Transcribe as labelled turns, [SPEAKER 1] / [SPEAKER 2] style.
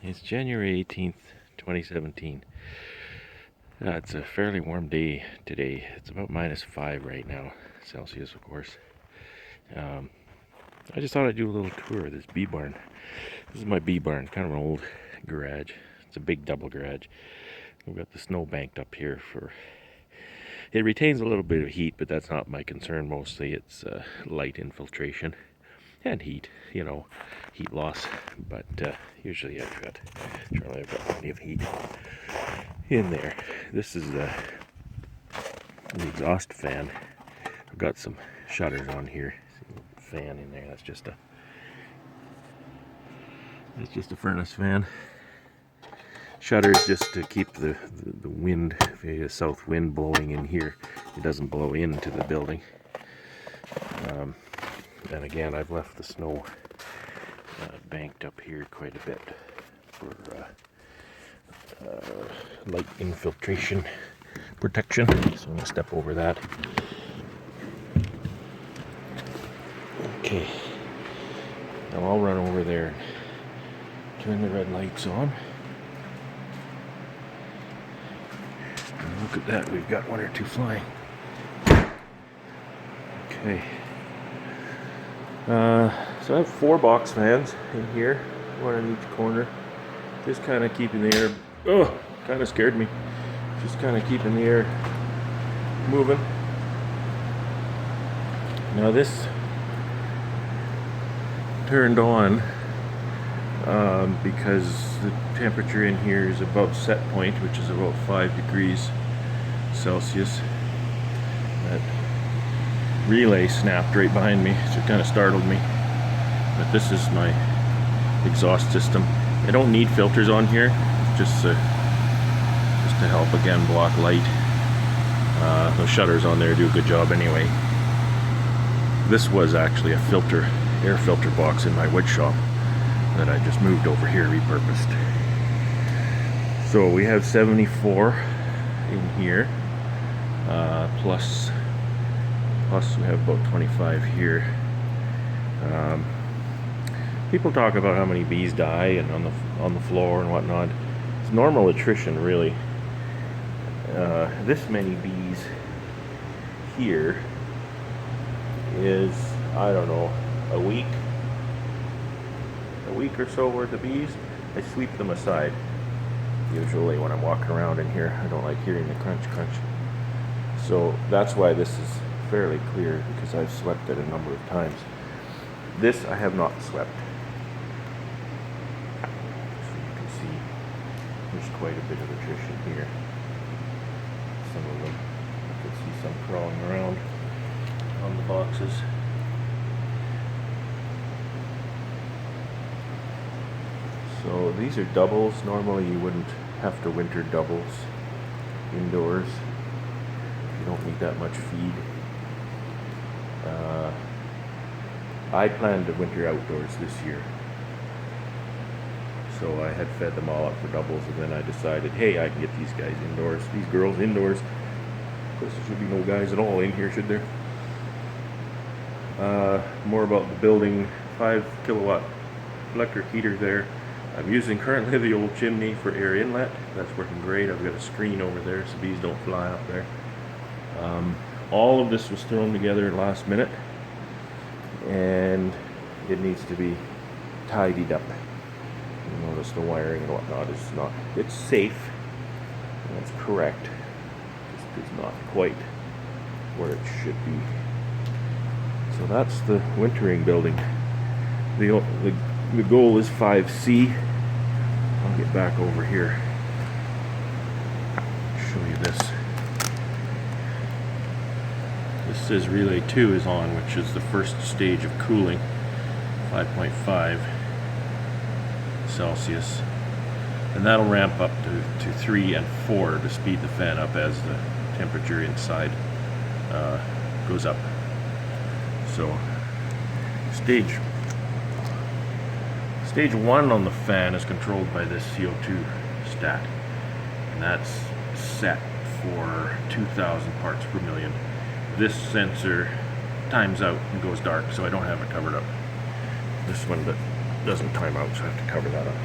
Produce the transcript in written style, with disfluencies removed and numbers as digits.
[SPEAKER 1] It's January 18th, 2017. It's a fairly warm day today. It's about -5 right now, Celsius, of course. I just thought I'd do a little tour of this bee barn. This is my bee barn, kind of an old garage. It's a big double garage. We've got the snow banked up here for... It retains a little bit of heat, but that's not my concern. Mostly it's light infiltration and heat, heat loss. But usually I've got plenty of heat in there. This is the exhaust fan. I've got some shutters on here. Fan in there. That's just a furnace fan. Shutters just to keep the wind, the south wind blowing in here. It doesn't blow into the building. And again, I've left the snow banked up here quite a bit for light infiltration protection. So I'm going to step over that. Okay, now I'll run over there and turn the red lights on. And look at that, we've got one or two flying. Okay. So I have 4 box fans in here, one in each corner. Just kind of keeping the air, kind of scared me. Just kind of keeping the air moving. Now this turned on because the temperature in here is above set point, which is about 5 degrees Celsius. That relay snapped right behind me, so it kind of startled me. But this is my exhaust system. I don't need filters on here, just to help again block light. Those shutters on there do a good job anyway. This was actually a air filter box in my wood shop that I just moved over here, repurposed. So we have 74 in here, plus we have about 25 here. People talk about how many bees die and on the floor and whatnot. It's normal attrition, really. This many bees here is, I don't know, a week or so worth of bees. I sweep them aside usually when I'm walking around in here. I don't like hearing the crunch. So that's why this is fairly clear, because I've swept it a number of times. This I have not swept. So you can see there's quite a bit of attrition here. Some of them, I can see some crawling around on the boxes. So these are doubles. Normally you wouldn't have to winter doubles indoors. You don't need that much feed. I planned to winter outdoors this year. So I had fed them all up for doubles, and then I decided, hey, I can get these guys indoors, these girls indoors. Of course, there should be no guys at all in here, should there? More about the building. 5 kilowatt electric heater there. I'm using currently the old chimney for air inlet. That's working great. I've got a screen over there so bees don't fly up there. All of this was thrown together last minute, and it needs to be tidied up. You notice the wiring and whatnot is not, it's safe, that's correct, just is not quite where it should be. So that's the wintering building. The goal is 5C. I'll get back over here, show you this. This says relay 2 is on, which is the first stage of cooling, 5.5 Celsius. And that'll ramp up to 3 and 4 to speed the fan up as the temperature inside goes up. So stage 1 on the fan is controlled by this CO2 stat, and that's set for 2,000 parts per million. This sensor times out and goes dark, so I don't have it covered up. This one doesn't time out, so I have to cover that up.